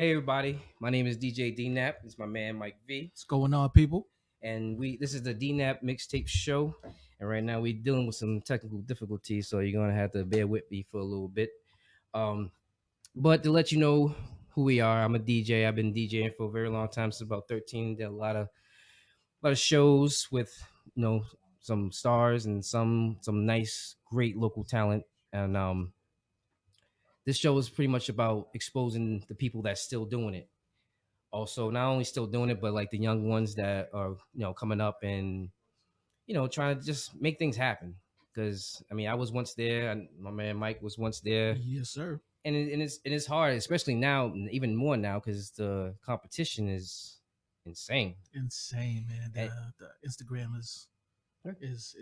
Hey everybody, my name is DJ D-Napp. It's my man Mike V, What's going on, people? and we this is the D-Napp mixtape show. And right now we're dealing with some technical difficulties, so you're gonna have to bear with me for a little bit. Um, but to let you know who we are, I'm a DJ. I've been DJing for a very long time, since about 13. Did a lot of shows with some stars and some nice, great local talent. And this show is pretty much about exposing the people that's still doing it, also not only still doing it, but like the young ones that are coming up and trying to just make things happen. Because I mean, I was once there, and my man Mike was once there, Yes, sir. and it's hard, especially now, and even more now, because the competition is insane. Insane, man. And, The Instagram is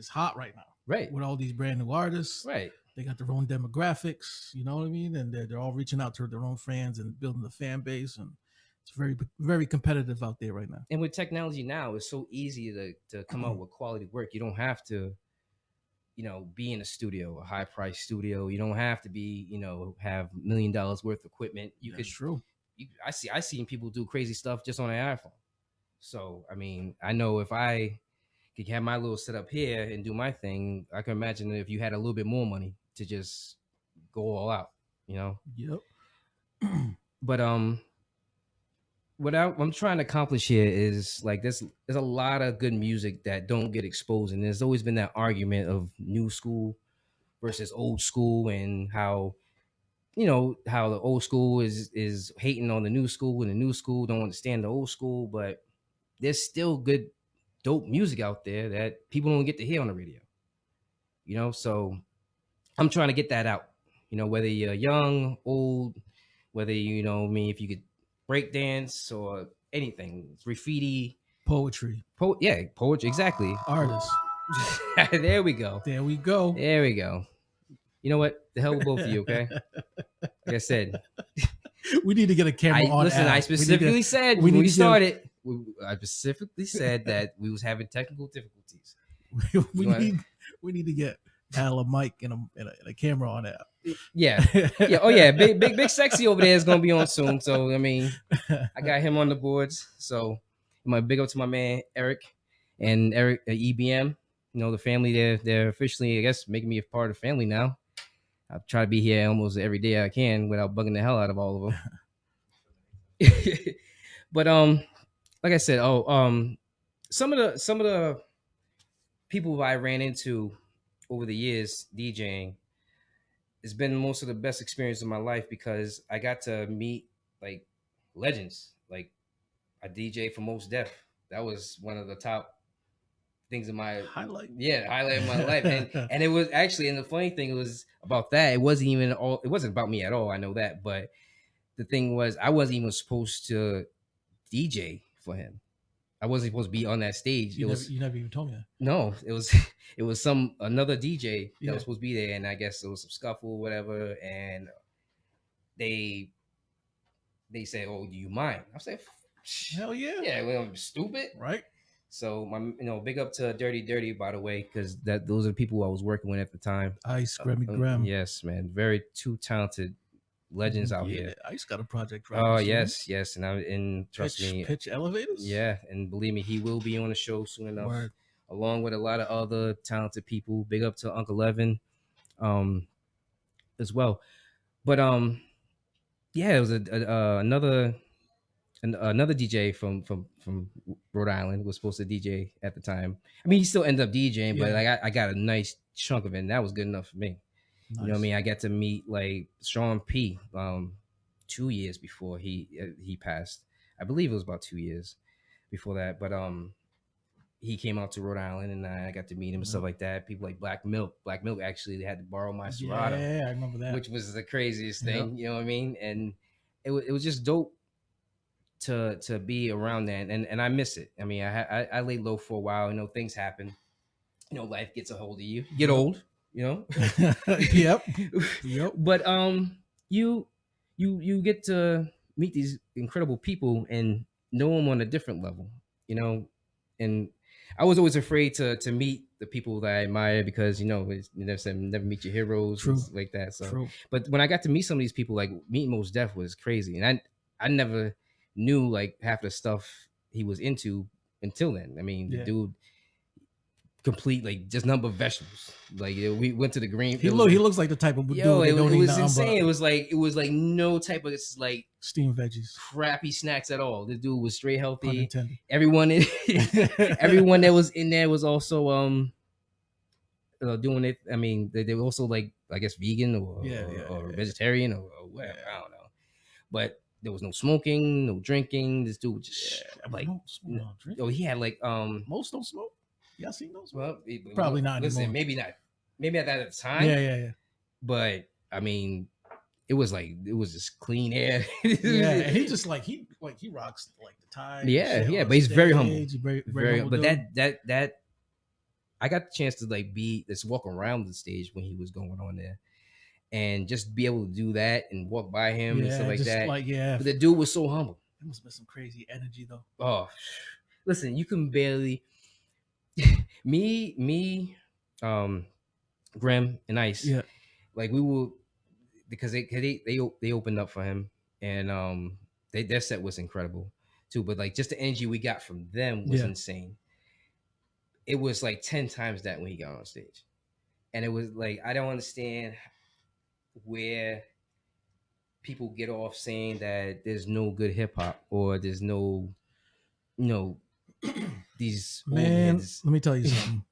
hot right now right, with all these brand new artists. right. They got their own demographics, you know what I mean, and they're all reaching out to their own fans and building the fan base, and it's very competitive out there right now. And with technology now, it's so easy to come out with quality work. You don't have to be in a studio, a high price studio. You don't have to be, have $1 million worth of equipment. You That's could, true. I seen people do crazy stuff just on an iPhone. So I mean, I know if I could have my little setup here and do my thing, I can imagine if you had a little bit more money to just go all out, you know. Yep. But what I'm trying to accomplish here is like there's a lot of good music that don't get exposed, and there's always been that argument of new school versus old school, and how the old school is hating on the new school, and the new school don't understand the old school. But there's still good dope music out there that people don't get to hear on the radio, so I'm trying to get that out, whether you're young, old, whether if you could break dance or anything, graffiti, Poetry, yeah, poetry, exactly. artists. There we go. There we go. There we go. You know what? The hell with both of you, okay? Like I said, We need to get a camera on. listen. Al. I specifically said we when need we to started. I specifically said that we was having technical difficulties. we You wanna- need we need to get Al a mic and a camera on Al. Yeah, yeah. Oh yeah, big sexy over there is gonna be on soon. So I mean, I got him on the boards. So my big up to my man Eric and Eric at EBM. The family. They're officially, I guess, making me a part of the family now. I try to be here almost every day I can without bugging the hell out of all of them. But like I said, some of the people I ran into over the years DJing, it's been most of the best experience of my life, because I got to meet like legends. Like I DJ for Most Def. That was one of the top things in my Highlight. yeah, highlight of my life. And it was actually, and the funny thing was about that, it wasn't about me at all. I know that, but the thing was, I wasn't even supposed to DJ for him. I wasn't supposed to be on that stage. You never even told me that. No, it was it was some another DJ that Yeah. was supposed to be there, and I guess there was some scuffle or whatever, and they they said, "Oh, do you mind?" I said, Hell yeah. "Yeah, well, I'm stupid." Right? So my big up to Dirty Dirty, by the way, because those are the people I was working with at the time. Ice, Grammy Graham. Yes, man, very two talented legends out here. Ice got a project right. Oh yes, and trust me, Pitch Elevators. yeah, and believe me, he will be on the show soon enough, Word. along with a lot of other talented people. Big up to Uncle Evan, um, as well. But yeah, it was another DJ from Rhode Island was supposed to DJ at the time. I mean, he still ended up DJing, but Yeah. like I got a nice chunk of it, and that was good enough for me. Nice. You know what I mean? I got to meet like Sean P. 2 years before he passed. I believe it was about 2 years before that. But he came out to Rhode Island, and I got to meet him and stuff like that. People like Black Milk. Black Milk actually, they had to borrow my Serato. Yeah, I remember that. Which was the craziest thing. Yep. You know what I mean? And it was just dope to be around that, and I miss it. I mean, I laid low for a while. Things happen. Life gets a hold of you. You get old. Yep. But you get to meet these incredible people and know them on a different level. And I was always afraid to meet the people that I admire, because it's, you never meet your heroes. True. Like that. So, True. but when I got to meet some of these people, like meeting Mos Def was crazy, and I never knew like half the stuff he was into until then. I mean, the Yeah. dude complete like just number of vegetables. Like we went to the green. He There was look he looks like the type of yo, dude that it don't eat was nothing but insane. It was like no type of like steamed veggies. crappy snacks at all. This dude was straight Pun healthy. intended. Everyone in everyone that was in there was also doing it. I mean, they were also like I guess vegan or vegetarian or whatever. I don't know. But there was no smoking, no drinking. This dude just like no drink. oh he had like Most don't smoke. Y'all seen those? well Probably not listen anymore. maybe at that time. Yeah. But I mean it was just clean air. Yeah, and he just he rocks like the tie. Yeah, but he's very humble. Very humble but dude. that I got the chance to like just walk around the stage when he was going on there, and just be able to do that and walk by him and stuff like that. But the dude was so humble. It must have been some crazy energy though. Oh, listen, you can barely Grim and Ice. Yeah, like we will because they opened up for him, and their set was incredible too. But like just the energy we got from them was insane. It was like 10 times that when he got on stage, and it was like I don't understand where people get off saying that there's no good hip hop or there's no these old man. heads. Let me tell you something.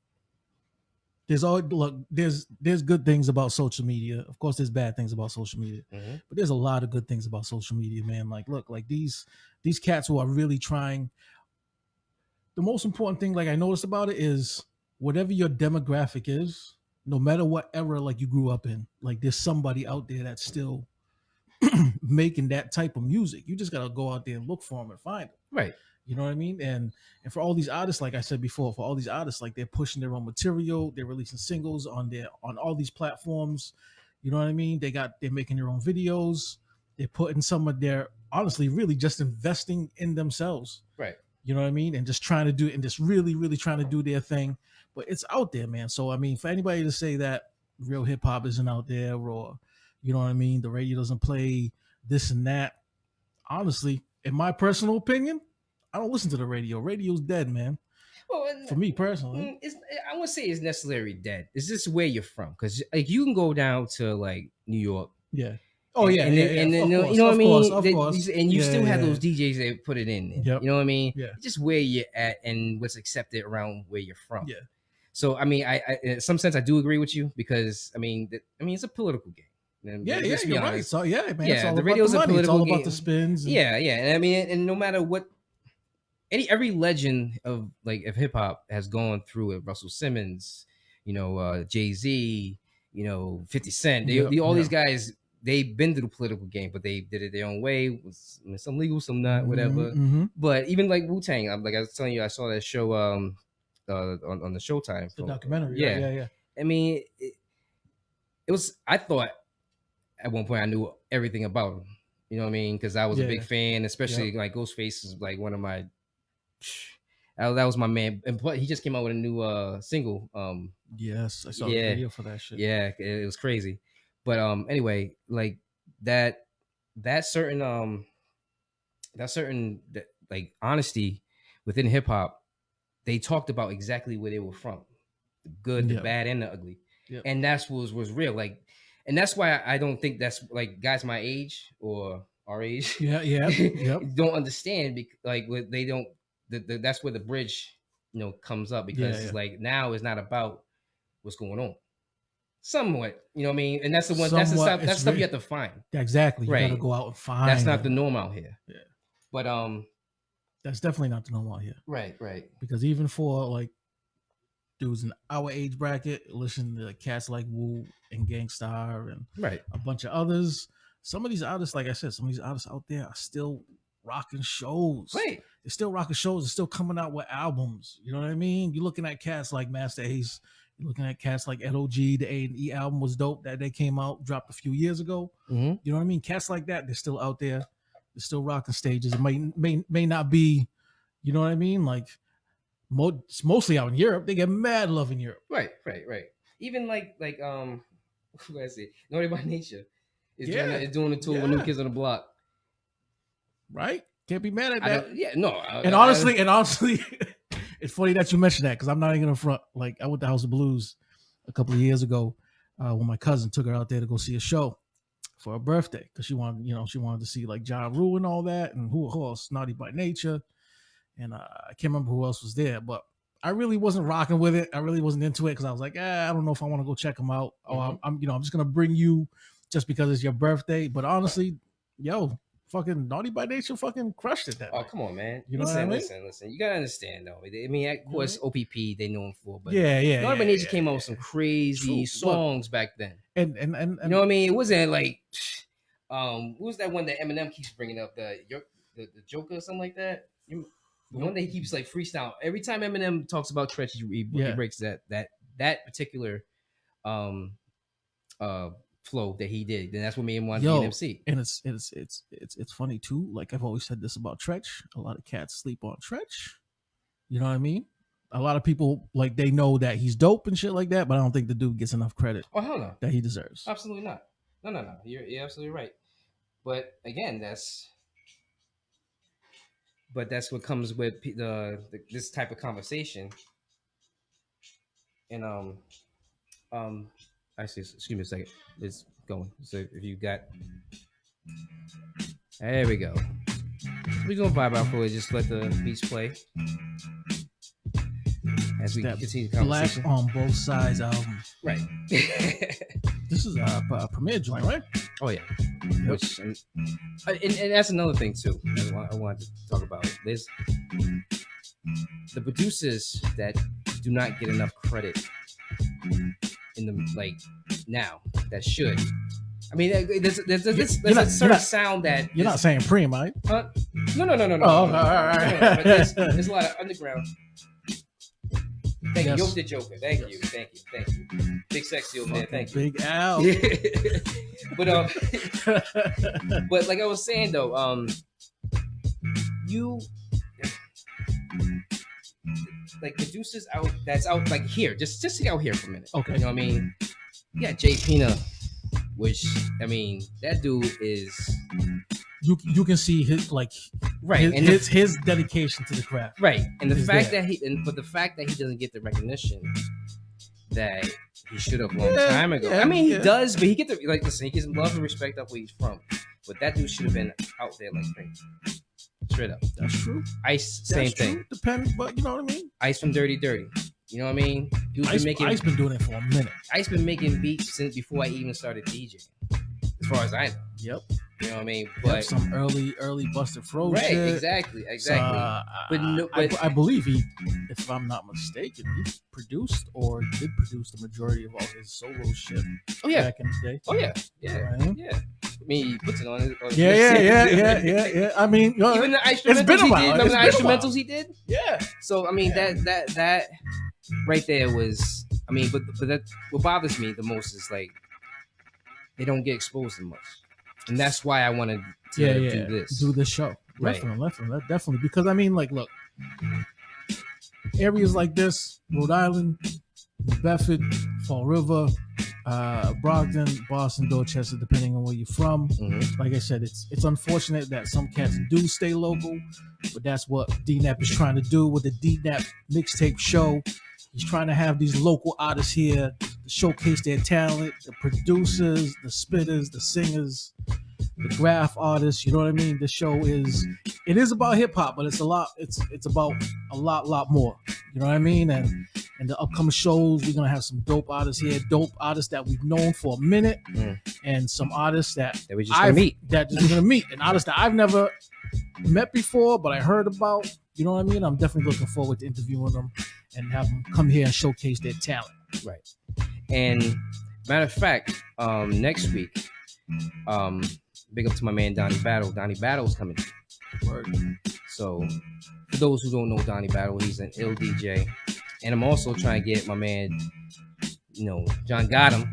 There's good things about social media. Of course, there's bad things about social media, but there's a lot of good things about social media, man. Like, look, like these cats who are really trying. The most important thing, like I noticed about it, is whatever your demographic is, no matter what era like you grew up in, like there's somebody out there that's still making that type of music. You just gotta go out there and look for them and find them. Right. You know what I mean? And for all these artists, like I said before, for all these artists, like they're pushing their own material, they're releasing singles on all these platforms. You know what I mean? They're making their own videos. They're putting some of their honestly really just investing in themselves. Right. You know what I mean? And just trying to do and just really, really trying to do their thing. But it's out there, man. So I mean, for anybody to say that real hip hop isn't out there, or you know what I mean, the radio doesn't play this and that. Honestly, in my personal opinion, I don't listen to the radio. Radio's dead, man. Well, for me personally, I wouldn't say it's necessarily dead. It's just where you're from, because like you can go down to like New York. Yeah. Oh and, yeah, and yeah, then, yeah. and then Of you know what I mean. Of course. And you still have yeah. those DJs that put it in. Yep. You know what I mean? Yeah. It's just where you're at and what's accepted around where you're from. Yeah. So I mean, I in some sense I do agree with you, because I mean it's a political game. And Yeah, you're right. So yeah, man. Yeah, it's all the about radio's the a money. political It's all game. about the spins. And, yeah. And I mean, and no matter what, every legend of hip hop has gone through it. Russell Simmons, Jay-Z, 50 Cent. These guys, they've been through the political game, but they did it their own way. Some legal, some not, whatever. Mm-hmm. But even like Wu-Tang, like I was telling you, I saw that show on the Showtime. The documentary. Yeah. I mean, it was. I thought at one point I knew everything about him. You know what I mean? Because I was a big fan, especially like Ghostface is like one of my. That was my man, and he just came out with a new single. Yes, I saw the video for that shit. Yeah, it was crazy. But anyway, like that certain like honesty within hip hop, they talked about exactly where they were from, the good, the bad, and the ugly, and that's what was real. Like, and that's why I don't think that's like guys my age or our age, don't understand, like they don't. That's where the bridge, comes up, because it's like now it's not about what's going on. Somewhat, you know what I mean, and that's the one. That's the stuff you have to find. Exactly, you gotta go out and find. That's not the norm out here. Yeah, but that's definitely not the norm out here. Right. Because even for like dudes in our age bracket, listen to cats like Wu and Gangstar and a bunch of others. Some of these artists, like I said, some of these artists out there are still rocking shows. Right. They're still rocking shows. They're still coming out with albums. You know what I mean? You're looking at cats like Master Ace. You're looking at cats like LOG. The A&E album was dope that they came out, dropped a few years ago. Mm-hmm. You know what I mean? Cats like that, they're still out there. They're still rocking stages. It may not be, you know what I mean? Like, it's mostly out in Europe. They get mad love in Europe. Right. Even like what do I say? Naughty by Nature is doing the tour with New Kids on the Block. right? Can't be mad at I that. don't. Yeah, no. And honestly, it's funny that you mentioned that because I'm not even gonna front. Like I went to House of Blues a couple of years ago when my cousin took her out there to go see a show for her birthday because she wanted to see like Ja Rule and all that, and who else? Naughty by Nature, and I can't remember who else was there, but I really wasn't rocking with it. I really wasn't into it because I was like, I don't know if I want to go check them out. Oh, I'm just gonna bring you just because it's your birthday. But honestly, yo, fucking Naughty by Nature fucking crushed it that Oh, night. come on, man. You know listen, what I mean? listen. You gotta understand, though. I mean, of course, OPP they know him for, but Yeah. Naughty by Nature came out with some crazy True. Look, songs back then. and You know what I mean? It wasn't like, what was that one that Eminem keeps bringing up, the Joker or something like that? The one that he keeps like freestyle. Every time Eminem talks about Tretch, he breaks that particular flow that he did. Then that's what made him want to be an MC. And it's funny too. Like I've always said this about Tretch. A lot of cats sleep on Tretch. You know what I mean? A lot of people like they know that he's dope and shit like that, but I don't think the dude gets enough credit. Oh hell no, that he deserves. Absolutely not. No. You're absolutely right. But again, that's what comes with this type of conversation. And actually, excuse me a second. It's going. So if you got, there we go. We're gonna vibe out for it. Just let the beats play as we continue the conversation. Black on Both Sides album. Right. This is a premiere joint, right? Oh yeah. Yep. Which and that's another thing too. I wanted to talk about. There's the producers that do not get enough credit in the now that should. I mean, there's a certain sound that you're not saying Preem, right? No. Oh, all right. But there's a lot of underground. Thank you, Yoke the Joker. Thank you. Big Sexy over there. Thank you. Big Al. But but like I was saying though, you like producers out like here, just sit out here for a minute. Okay. You know what I mean? Yeah, Jay Pina, which I mean, that dude is. You can see his right and his dedication to the craft, right, and the fact that he doesn't get the recognition that he should have a long time ago. I mean, he does, but he get the listen. He gets love and respect up where he's from, but that dude should have been out there like crazy. Straight up, that's true. Ice, same thing. True. Depends, but you know what I mean. Ice from Dirty. You know what I mean? Ice been doing it for a minute. Ice been making beats since before I even started DJing, as far as I know. Yep. You know what I mean? But some early Busted Fro right, shit. Exactly. But I believe he, if I'm not mistaken, he produced or did produce the majority of all his solo shit. Oh yeah, back in the day. Oh yeah. I mean, he puts it on his. Yeah. I mean, even the instrumentals it's been a while. He did. Remember the instrumentals he did? Yeah. So I mean that right there was. I mean, but that what bothers me the most is like they don't get exposed as much. And that's why I wanted to do this show. Right. Definitely. Because I mean, like, look, areas like this, Rhode Island, New Bedford, Fall River, Brockton, Boston, Dorchester, depending on where you're from. Mm-hmm. Like I said, it's unfortunate that some cats do stay local, but that's what D-Napp is trying to do with the D-Napp mixtape show. He's trying to have these local artists here to showcase their talent, the producers, the spitters, the singers, the graph artists. You know what I mean? The show is about hip hop, but it's about a lot more. You know what I mean? And the upcoming shows, we're gonna have some dope artists here, dope artists that we've known for a minute, and some artists that we just gonna meet. That we're gonna meet, and artists that I've never met before, but I heard about. You know what I mean? I'm definitely looking forward to interviewing them and have them come here and showcase their talent. Right. And matter of fact, next week, big up to my man Donnie Battle. Donnie Battle's coming. Word. So for those who don't know Donnie Battle, he's an ill DJ. And I'm also trying to get my man, John Gotham.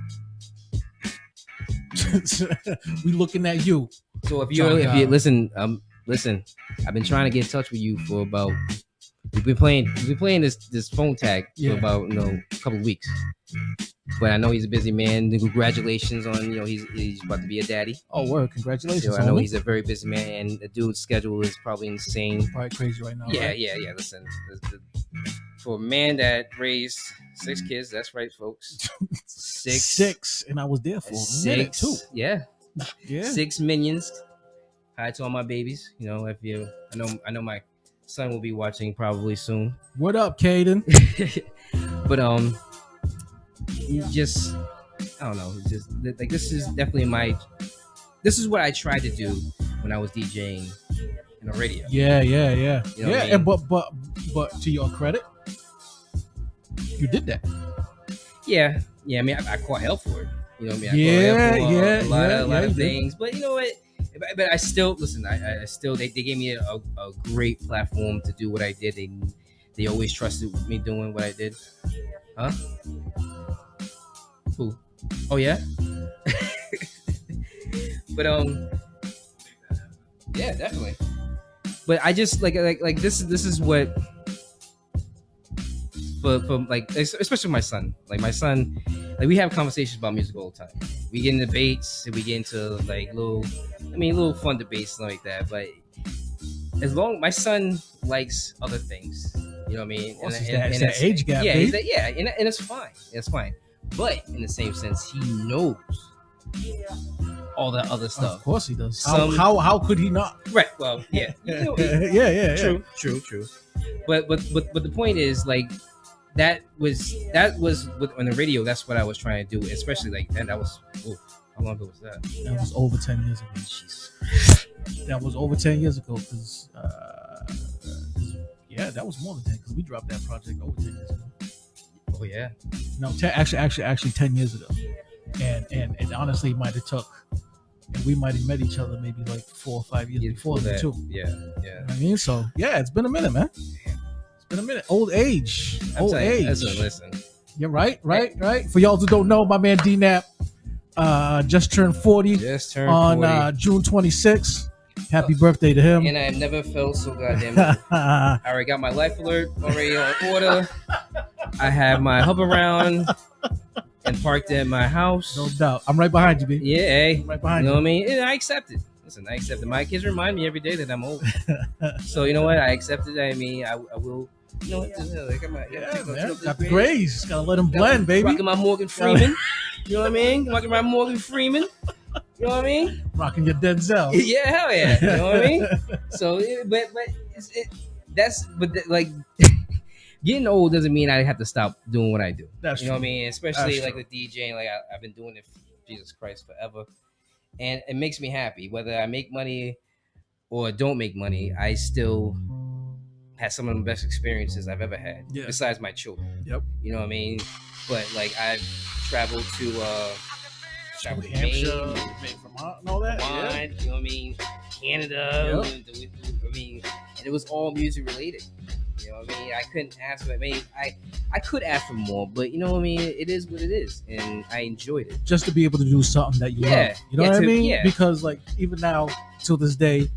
We looking at you. So if you listen, I've been trying to get in touch with you for about we've been playing this phone tag for about a couple of weeks. But I know he's a busy man. Congratulations on he's about to be a daddy. Oh, word! Congratulations! So I know homie. he's a very busy man, and the dude's schedule is probably insane. Probably crazy right now. Yeah, right? yeah. Listen, for a man that raised 6 kids, that's right, folks. Six, and I was there for a minute too. Yeah, Yeah. 6 minions. Hi to all my babies. If you, I know my son will be watching probably soon. What up, Caden? But just I don't know. Just like this is definitely this is what I tried to do when I was DJing in the radio. Yeah. You know Yeah. what I mean? But to your credit, you did that. Yeah. I mean, I caught hell for it. You know what I mean? Yeah, I caught hell for a lot of you did. things. But you know what? But I still listen. I still they gave me a great platform to do what I did. They always trusted me doing what I did. Huh? Who? Oh yeah. But yeah, definitely. But I just like this is what for like especially my son. Like my son, like we have conversations about music all the time. We get in debates and we get into like little fun debates and like that. But as long my son likes other things, you know what I mean? And that age gap. Yeah, and it's fine. It's fine. But in the same sense, he knows all that other stuff. Of course he does. How could he not? Right. Well, yeah. Yeah. True. But the point is like that was on the radio. That's what I was trying to do, especially like then that was how long ago was that? That was over 10 years ago. Jesus. That was over 10 years ago because that was more than 10 because we dropped that project over 10 years ago. Oh yeah. No, actually 10 years ago. And honestly, it might have took, and we might have met each other maybe like 4 or 5 years before that too. Yeah. You know what I mean, so yeah, it's been a minute, man. It's been a minute. Old age. Listen. You're right. For y'all who don't know, my man D-Napp just turned 40 on June 26th. Happy birthday to him. And I've never felt so goddamn good. I already got my life alert already on order. I have my hub around and parked at my house. No doubt. I'm right behind you, baby. Yeah, hey. I'm right behind you. Know what I mean? And I accept it. Listen, I accept it. My kids remind me every day that I'm old. So you know what? I accept it. I mean, I will. You know what? Got the grays. Gotta let them blend, baby. Rocking my Morgan Freeman. You know what I mean? Rocking my Morgan Freeman. You know what I mean? Rocking your Denzel. Yeah, hell yeah. You know what I mean? So, like getting old doesn't mean I have to stop doing what I do. That's you know true. what I mean? Especially That's like true. with DJing, like I've been doing it for Jesus Christ forever, and it makes me happy. Whether I make money or don't make money, I still had some of the best experiences I've ever had. Yeah. Besides my children. Yep. You know what I mean? But like I've traveled to Hampshire, Vermont, and all that. Vermont, you know what I mean? Canada. Yep. I mean, and it was all music related. You know what I mean? I couldn't ask for. I mean, I could ask for more, but you know what I mean. It is what it is, and I enjoyed it. Just to be able to do something that you love. You know what I mean? Yeah. Because like even now, till this day,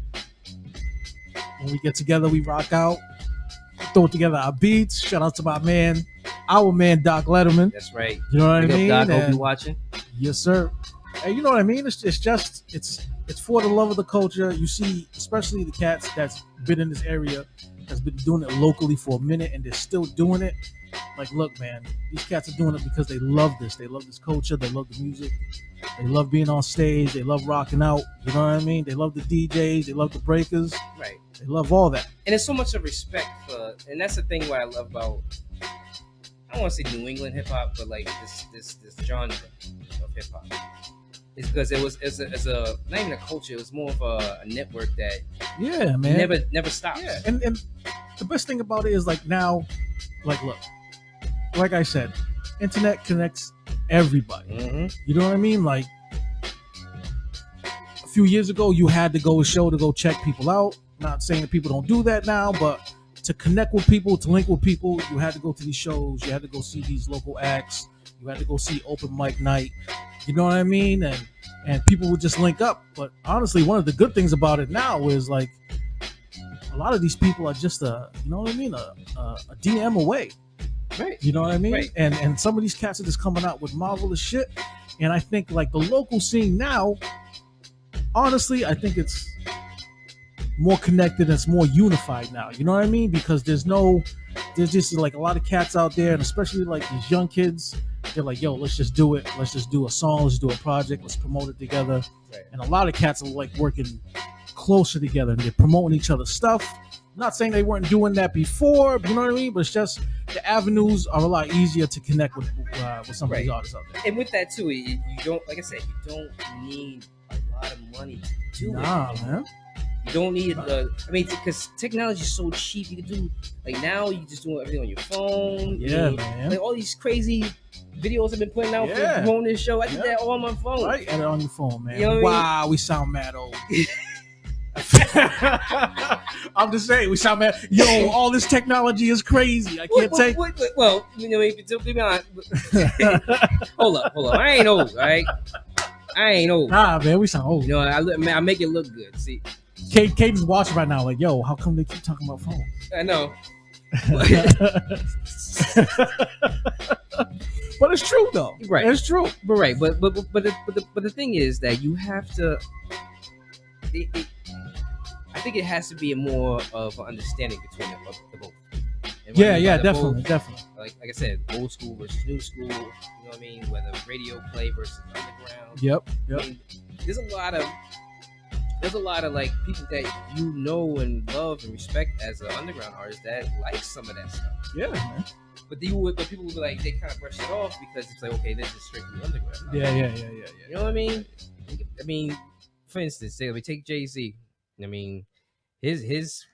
when we get together, we rock out, throw together our beats. Shout out to our man Doc Letterman. That's right. You know what I mean? Doc, hope you watching. Yes, sir. And you know what I mean? It's for the love of the culture. You see, especially the cats that's been in this area, that's been doing it locally for a minute, and they're still doing it. Like, look, man, these cats are doing it because they love this. They love this culture. They love the music. They love being on stage. They love rocking out. You know what I mean? They love the DJs. They love the breakers. Right. They love all that. And there's so much of respect for, and that's the thing what I love about, I don't want to say New England hip hop, but like this genre of hip hop. It's because it was as a not even a culture. It was more of a network that never stops. Yeah, and the best thing about it is like now, like look, like I said, internet connects everybody. Mm-hmm. You know what I mean? Like a few years ago, you had to go to a show to go check people out. Not saying that people don't do that now, but to connect with people, to link with people, you had to go to these shows. You had to go see these local acts. You had to go see open mic night. You know what I mean? And people would just link up. But honestly, one of the good things about it now is like a lot of these people are just you know what I mean, a DM away. Right. You know what I mean? Right. And some of these cats are just coming out with marvelous shit. And I think like the local scene now, honestly, I think it's more connected and it's more unified now. You know what I mean? Because there's just like a lot of cats out there, and especially like these young kids, they're like, yo, let's just do it. Let's just do a song. Let's do a project. Let's promote it together. Right. And a lot of cats are like working closer together and they're promoting each other's stuff. Not saying they weren't doing that before, you know what I mean? But it's just the avenues are a lot easier to connect with some of these artists out there. And with that too, you don't, like I said, you don't need a lot of money to do it. Man. You don't need, I mean, because technology is so cheap. You can do, like now, you just do everything on your phone. Yeah, man. Like all these crazy videos I've been putting out for promoting this show. I did that all on my phone. Right, edit on your phone, man. You know wow, we sound mad old. I'm just saying, we sound mad. Yo, all this technology is crazy. I can't take. Well, you know, if you be honest, hold up. I ain't old, all right? I ain't old. Nah, man, we sound old. You know, I make it look good. See, Kate is watching right now, like, yo, how come they keep talking about phones? I know. But it's true though. Right. It's true. But right. But the thing is that you have to. I think it has to be a more of an understanding between the both. Yeah, definitely. Like I said, old school versus new school. You know what I mean? Whether radio play versus underground. Yep. I mean, there's a lot of like people that you know and love and respect as an underground artist that like some of that stuff. Yeah, man. But people would be like, they kind of brush it off because it's like, okay, this is strictly underground. Yeah. You know what I mean? I mean, for instance, say we take Jay-Z. I mean, his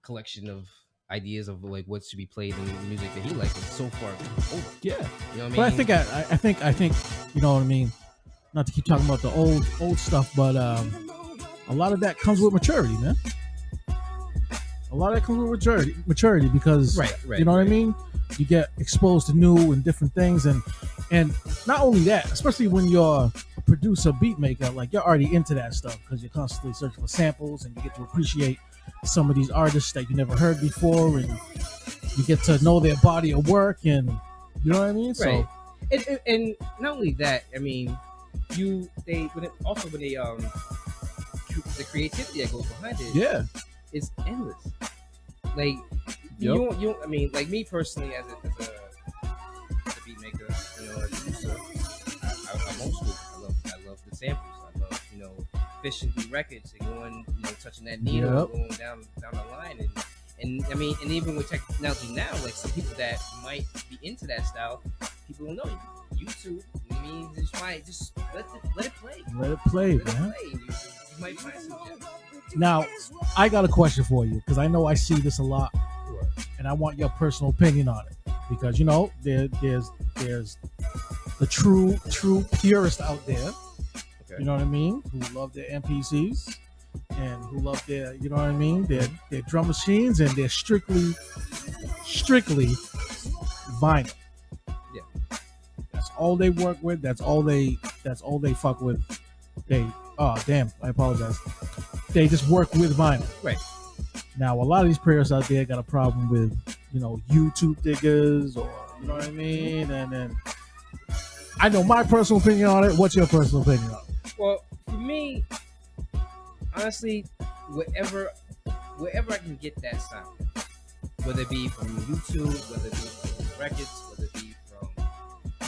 collection of ideas of like what should be played in the music that he likes is so far over. Yeah. You know what I mean? But I think you know what I mean. Not to keep talking about the old stuff, but a lot of that comes with maturity, man. A lot of that comes with maturity because right, you know what I mean. You get exposed to new and different things, and not only that, especially when you're a producer, beat maker, like you're already into that stuff because you're constantly searching for samples, and you get to appreciate some of these artists that you never heard before, and you get to know their body of work, and you know what I mean. Right. So, and not only that, I mean. The creativity that goes behind it, is endless. Like you I mean, like me personally, as a beat maker, you know, as a producer, I'm old school. I love the samples. I love, you know, fishing through records and going, you know, touching that needle, going down the line, and I mean, and even with technology now, like some people that might be into that style, people don't know you. YouTube, I mean, just let it play. Let it play, man. You might find some gems. Now, I got a question for you because I know I see this a lot, and I want your personal opinion on it because you know there's the true purists out there. Okay. You know what I mean? Who love their MPCs and who love their, you know what I mean, their drum machines, and they're strictly vinyl. That's all they work with. That's all they fuck with. I apologize. They just work with vinyl. Right. Now a lot of these players out there got a problem with, you know, YouTube diggers, or you know what I mean? And then I know my personal opinion on it. What's your personal opinion on it? Well, for me, honestly, wherever I can get that sound, whether it be from YouTube, whether it be from records, whether it be from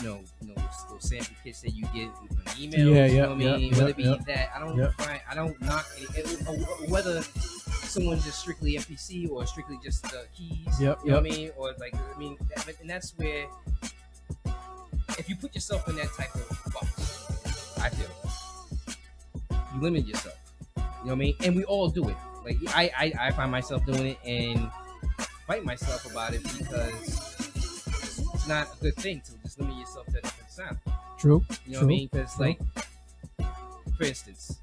you know those sample kits that you get with an email. You know what I mean? Whether it be that, I don't knock it, or whether someone's just strictly MPC or strictly just the keys. You know what I mean? Or like, I mean, and that's where if you put yourself in that type of box, I feel you limit yourself. You know what I mean? And we all do it. Like I find myself doing it and fight myself about it because it's not a good thing to just limit yourself to a different sound. True. You know what I mean? Because like, for instance,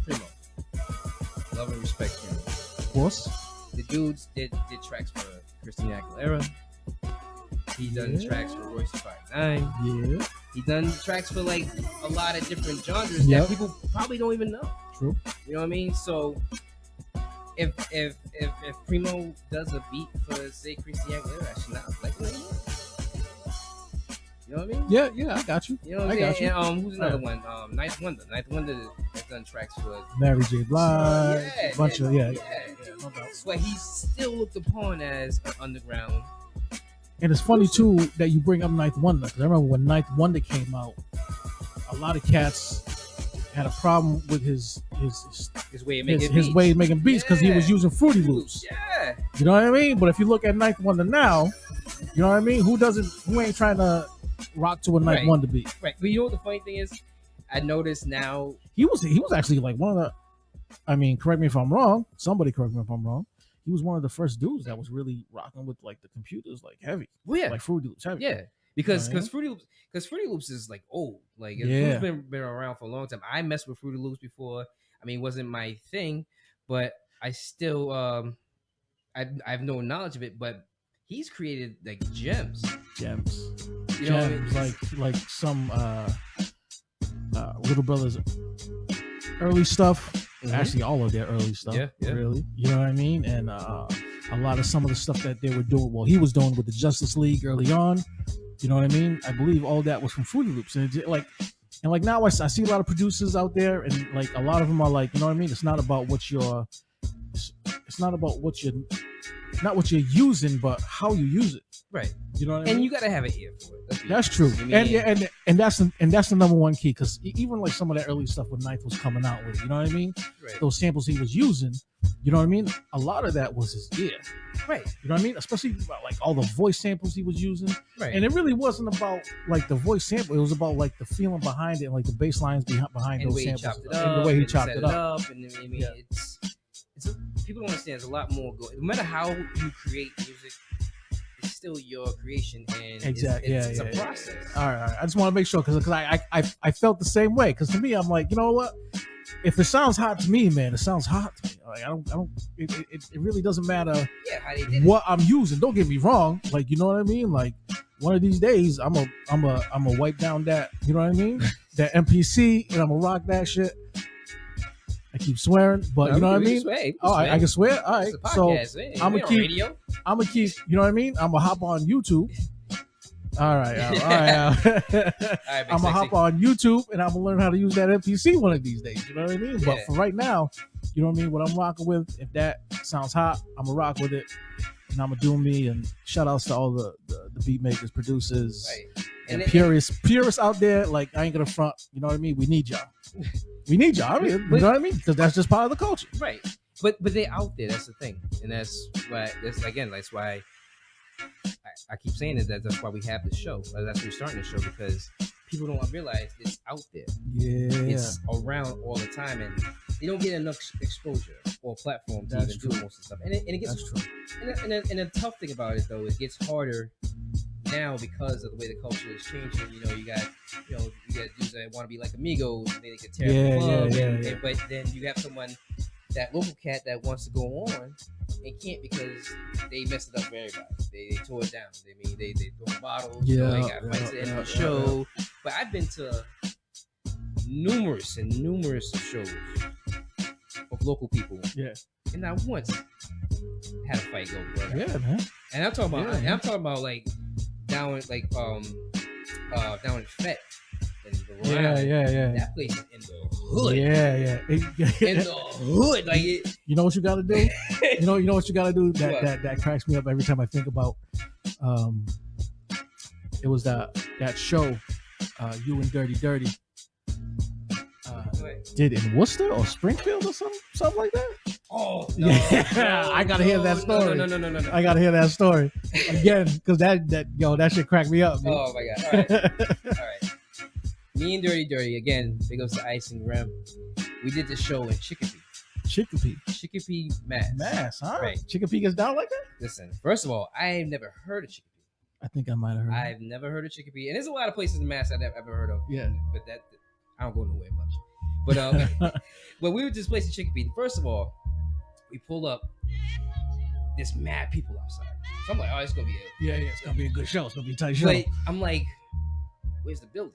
Primo, love and respect Primo. Of course. The dudes did tracks for Christina Aguilera. He done tracks for Royce the 5'9". Yeah. He done tracks for like a lot of different genres that people probably don't even know. True. You know what I mean? So if Primo does a beat for say Christian Aguilera, I should not like it. You know what I mean? Yeah, I got you. You know what I I'm got saying? you. And, who's another one? Ninth Wonder. Ninth Wonder has done tracks for Mary J. Blige, yeah, a bunch of yeah. No doubt. That's why he's still looked upon as an underground. And it's funny too that you bring up Ninth Wonder, because I remember when Ninth Wonder came out, a lot of cats had a problem with his way of making his beats. way of making beats because he was using Fruity Loops. Yeah, you know what I mean. But if you look at Ninth Wonder now, you know what I mean. Who ain't trying to rock to a Ninth Wonder beat? Right. But you know what the funny thing is? I noticed now he was actually like one of the. I mean, correct me if I'm wrong. Somebody correct me if I'm wrong. He was one of the first dudes that was really rocking with like the computers, like heavy. Well, yeah, like Fruity Loops heavy. Yeah, because Fruity Loops is like old. Like it's been around for a long time. I messed with Fruity Loops before. I mean, it wasn't my thing, but I still I have no knowledge of it. But he's created like gems. You know what I mean? like some Little Brothers early stuff. Mm-hmm. Actually, all of their early stuff. Yeah. Really. You know what I mean? And a lot of some of the stuff that they were doing. Well, he was doing with the Justice League early on. You know what I mean? I believe all that was from Fruity Loops, and now I see a lot of producers out there, and like a lot of them are like, you know what I mean? It's not about what you're. It's not about what you're. Not what you're using, but how you use it. Right. You know what I mean? And you gotta have an ear for it. That's true. And that's the number one key, because even like some of that early stuff when Ninth was coming out with, you know what I mean? Right. Those samples he was using, you know what I mean? A lot of that was his ear. Right. You know what I mean? Especially like all the voice samples he was using. Right. And it really wasn't about like the voice sample. It was about like the feeling behind it, and like the bass lines behind and those samples. And the way he chopped it up. And I mean, people don't understand. There's a lot more going. No matter how you create music, it's still your creation, and it's a process. All right. I just want to make sure, because I felt the same way. Because to me, I'm like, you know what? If it sounds hot to me, man, it sounds hot to me. Like I don't. It really doesn't matter what I'm using. Don't get me wrong. Like, you know what I mean? Like one of these days, I'm a wipe down that. You know what I mean? That MPC, and I'm gonna rock that shit. I keep swearing, but you know what I mean? I can swear. All right. So I'm gonna keep, you know what I mean? I'm gonna hop on YouTube. All right. I'm gonna hop on YouTube, and I'm gonna learn how to use that MPC one of these days. You know what I mean? But for right now, you know what I mean? What I'm rocking with, if that sounds hot, I'm gonna rock with it, and I'm gonna do me. And shout outs to all the beat makers, producers, and purists out there. Like, I ain't gonna front. You know what I mean? We need y'all. We need y'all. I mean, you know what I mean? Because that's just part of the culture, right? But they're out there. That's the thing, and that's why. That's why I keep saying it. That's why we have the show. That's why we're starting the show, because people don't realize it's out there. Yeah, it's around all the time, and they don't get enough exposure or platform to even do most of the stuff. And it gets true. And the tough thing about it though, it gets harder now because of the way the culture is changing. You know, you got dudes that want to be like Amigos, and they can tear up the club. But then you have someone, that local cat, that wants to go on and can't, because they messed it up for everybody. They tore it down. They throw bottles. They got fights at the end of the show. But I've been to numerous shows of local people. Yeah. And not once had a fight go wrong. Yeah, man. And I'm talking about like down in Fett. Yeah. That place is in the hood. Yeah. In the hood, like it. You know what you got to do? you know what you got to do? That cracks me up every time I think about. It was that show, You and Dirty Dirty. Did in Worcester or Springfield or something like that? Oh no! Yeah, I gotta hear that story. No. I gotta hear that story again, because that shit cracked me up. Oh my god! All right. Me and Dirty again. Big ups to Ice and Rem. We did the show in Chicopee, Mass. Huh? Right. Chicopee gets down like that? Listen, first of all, I've never heard of Chicopee. I think I might have heard. I've never heard of Chicopee, and there's a lot of places in Mass I've ever heard of. Yeah, but that I don't go nowhere much. But but we were just place in Chicopee. First of all, we pull up. There's mad people outside. So I'm like, oh, it's gonna be it's gonna be a good show. It's gonna be a tight show. But I'm like, where's the building?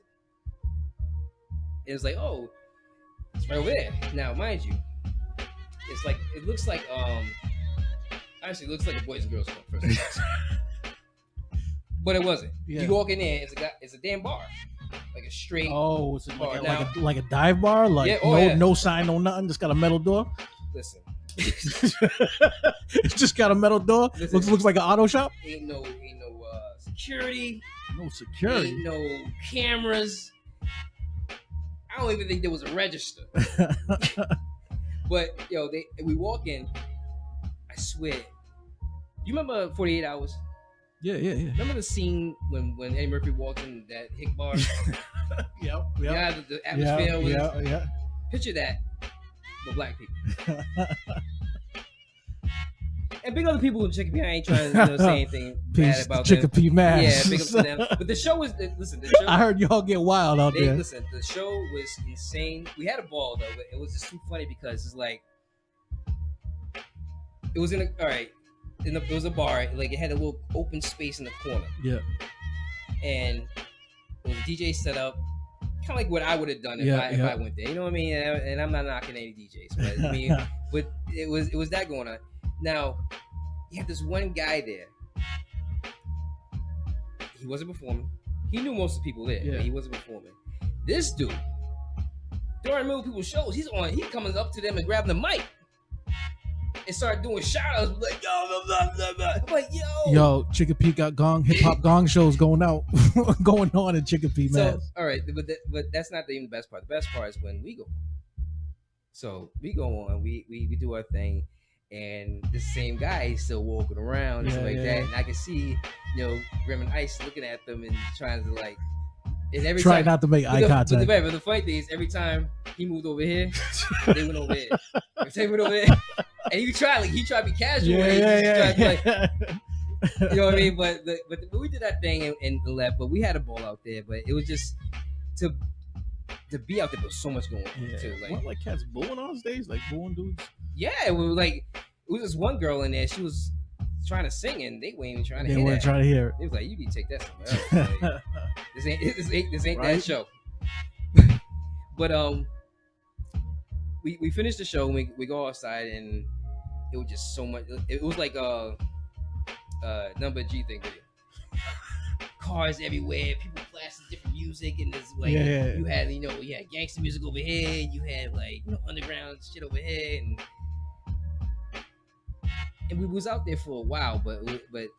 It was like, oh, it's right over there. Now, mind you, It's like it looks like actually it looks like a Boys and Girls Club first of all. But it wasn't. Yeah. You walk in there, it's a damn bar, like a straight. Oh, it's bar. like a dive bar, like no sign, no nothing, just got a metal door. Listen, it's just got a metal door. Listen, looks like an auto shop. Ain't no security. No security. Ain't no cameras. I don't even think there was a register. But yo, we walk in. I swear. You remember 48 Hours? Yeah. Remember the scene when Eddie Murphy walked in that hick bar? Yep. Yeah, the atmosphere was. Yeah. Picture that, but black people. And big other people in Chicopee. I ain't trying to say anything bad about Chicopee Mass. Yeah, big up to them. But the show was listen. The show, I heard y'all get wild out there. Listen, the show was insane. We had a ball though, but it was just too funny because it's like it was it was a bar. Like it had a little open space in the corner. Yeah. And it was a DJ set up, kind of like what I would have done if I went there. You know what I mean? And I'm not knocking any DJs, but I mean, but it was that going on. Now, you had this one guy there. He wasn't performing. He knew most of the people there, but he wasn't performing. This dude, during middle people's shows, he coming up to them and grabbing the mic and started doing shout outs like, yo, blah, blah, blah. I'm like, yo, Chicopee got hip hop gong shows going on in Chicopee, man. So, all right, but that's not even the best part. The best part is when we go on. So we go on, we do our thing. And the same guy is still walking around and stuff like that. And I can see, Grim and Ice looking at them and trying to like, and every try time, not to make eye contact. But the funny thing is, every time he moved over here, they went over here. Every time he went over here, and he tried to be casual. You know what I mean? But we did that thing and left. But we had a ball out there. But it was just to be out there. There was so much going on too. Like cats booing on stage, like booing dudes. Yeah, it was this one girl in there. She was trying to sing, and they weren't even trying to. They weren't trying to hear it. It was like, you need to take that somewhere else. Like, this ain't right? That show. But we finished the show. And we go outside, and it was just so much. It was like number G thing video. Cars everywhere, people blasting different music, and there's like you had you had gangster music over here, and you had like underground shit over here, and we was out there for a while, but like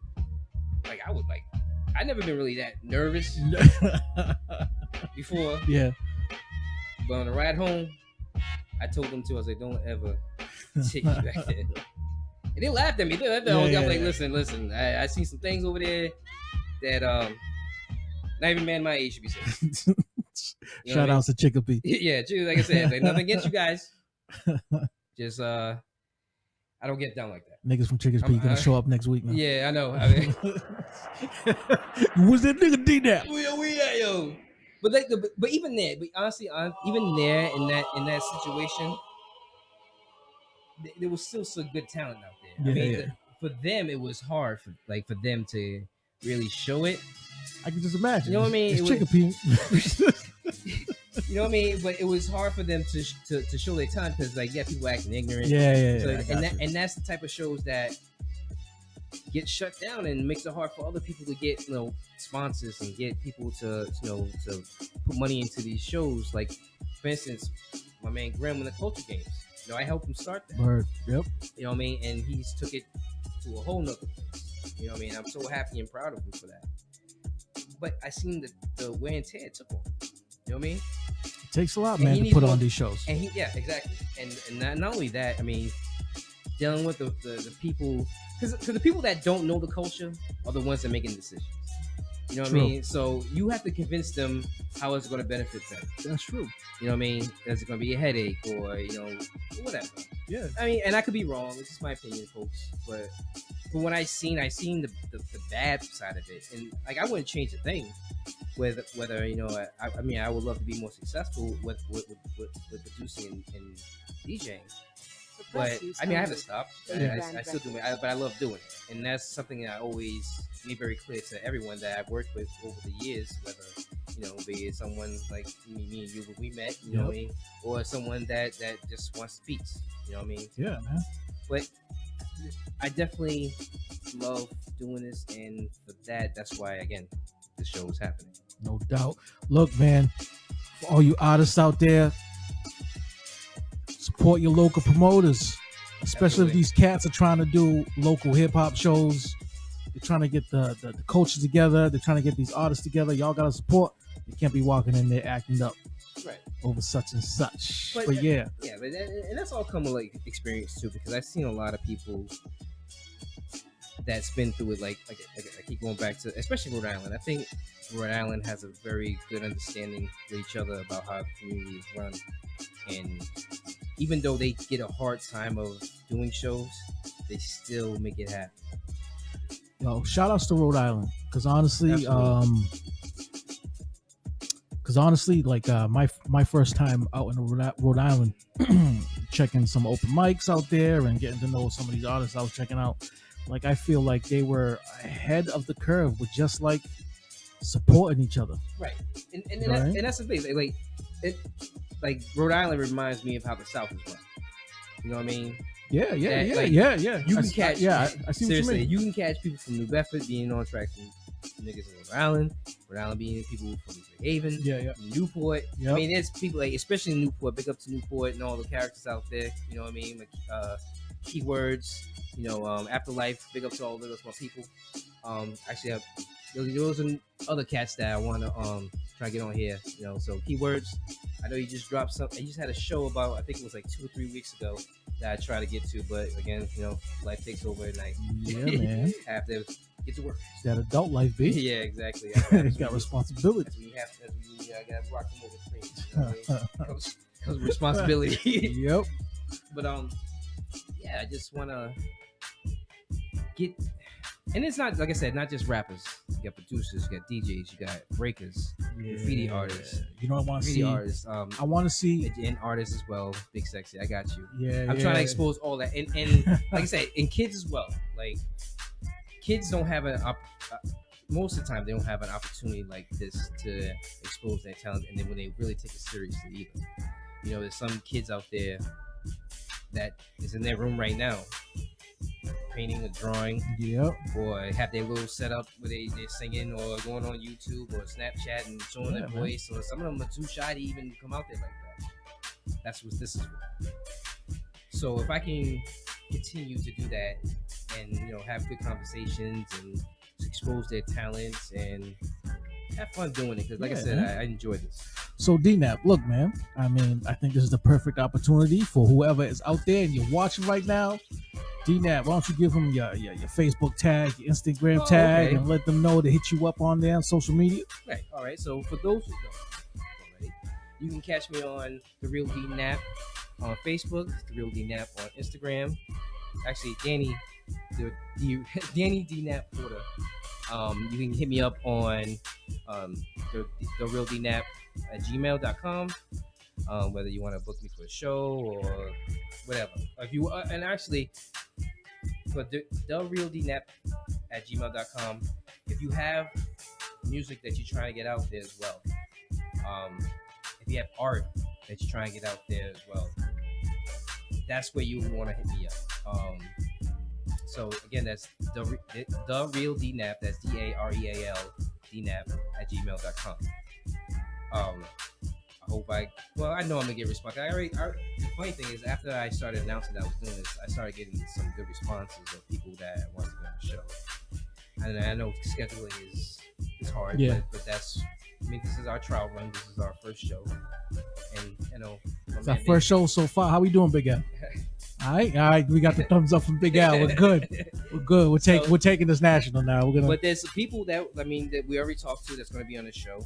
I never been really that nervous before. Yeah. But on the ride home, I told them I was like, don't ever take me back there. And they laughed at me. I was like, listen, I see some things over there that not even man my age should be saying. Shout out to Chicopee. Yeah, like I said, like, nothing against you guys. Just I don't get down like that. Niggas from Chicopee gonna show up next week, man. Yeah, I know. I mean, was that nigga D-Napp? Yo. But even there, honestly, even there in that situation, there was still some good talent out there. Yeah, I mean, for them, it was hard for them to really show it. I can just imagine. You know what I mean? It's Chicopee. You know what I mean? But it was hard for them to show their talent because people acting ignorant. Yeah. And that's the type of shows that get shut down and makes it hard for other people to get sponsors and get people to to put money into these shows. Like for instance, my man Graham in the Culture Games. I helped him start that. Word. Yep. You know what I mean? And he's took it to a whole nother place. You know what I mean? I'm so happy and proud of him for that. But I seen the wear and tear it took on. You know what I mean? It takes a lot, man, to put on these shows. And exactly. And not only that, I mean, dealing with the people, because the people that don't know the culture are the ones that are making decisions. You know what I mean? So you have to convince them how it's going to benefit them. That's true. You know what I mean? Is it going to be a headache or whatever? Yeah. I mean, and I could be wrong. It's just my opinion, folks. But when I seen the bad side of it, and I wouldn't change a thing. Whether I mean, I would love to be more successful with producing and DJing. But I mean, I haven't stopped. I still do it, but I love doing it, and that's something that I always made very clear to everyone that I've worked with over the years. Whether be it someone like me and you when we met, you know what I mean, or someone that just wants beats, you know what I mean. Yeah, man. But I definitely love doing this, and for that's why again the show is happening. No doubt. Look, man, for all you artists out there, support your local promoters, especially if these cats are trying to do local hip hop shows. They're trying to get the coaches together. They're trying to get these artists together. Y'all got to support. You can't be walking in there acting up Right. over such and such. But but and that's all come with like experience too, because I've seen a lot of people that's been through it. Like I keep going back to, especially Rhode Island. I think Rhode Island has a very good understanding with each other about how the community is run, and even though they get a hard time of doing shows, they still make it happen. Yo, shout outs to Rhode Island, because honestly, like my first time out in Rhode Island, checking some open mics out there and getting to know some of these artists I was checking out, like I feel like they were ahead of the curve with just like supporting each other. Right, and that's the thing. Like Rhode Island reminds me of how the South is run. You know what I mean? Yeah. You can catch. I see seriously, what you mean. You can catch people from New Bedford being on tracks from niggas in Rhode Island being people from New Haven, Newport. Yep. I mean, there's people like, especially in Newport. Big up to Newport and all the characters out there. You know what I mean? Like, keywords. Afterlife. Big up to all those my people. Actually, those are other cats that I want to try to get on here. So keywords. I know you just dropped some. You just had a show about, I think it was like 2 or 3 weeks ago, that I try to get to, but again, life takes over at night. Yeah, man. I have to get to work. It's that adult life, B. Yeah, exactly. It's got responsibility. As we gotta rock them over screens. You know what I mean? Comes with responsibility. Yep. But I just wanna get. And it's not, like I said, not just rappers. You got producers, you got DJs, you got breakers, graffiti artists. You know what I want to see? Artists. I want to see and artists as well. Big Sexy, I got you. Yeah, I'm trying to expose all that, and like I said, and kids as well. Like kids don't have most of the time they don't have an opportunity like this to expose their talent, and then when they really take it seriously, either. There's some kids out there that is in their room right now, painting or drawing, or have their little setup where they're singing or going on YouTube or Snapchat and showing their voice, or some of them are too shy to even come out there like that. That's what this is for. So if I can continue to do that and have good conversations and expose their talents and have fun doing it, because like I said, I enjoy this. So D-Napp, look, man, I mean, I think this is the perfect opportunity for whoever is out there and you're watching right now. D-Napp, why don't you give them your Facebook tag, your Instagram tag, and let them know to hit you up on there on social media? Right. All right. So for those who don't already, you can catch me on The Real D-Napp on Facebook, The Real D-Napp on Instagram. Actually, Danny D-Napp Porter. You can hit me up on the Real D-Napp at gmail.com. Whether you want to book me for a show or whatever. If you and actually for the Real D-Napp at gmail.com, if you have music that you're trying to get out there as well, if you have art that you're trying to get out there as well, that's where you want to hit me up. So again, that's the Real D-Napp. That's DAREAL D-Napp at gmail.com. I know I'm gonna get response. The funny thing is, after I started announcing that I was doing this, I started getting some good responses of people that want to be on the show. And I know scheduling is hard, but that's. I mean, this is our trial run. This is our first show, and it's our first show so far. How we doing, Big Al? All right. We got the thumbs up from Big Al. We're good. We're taking this national now. We're gonna. But there's people that we already talked to that's going to be on the show.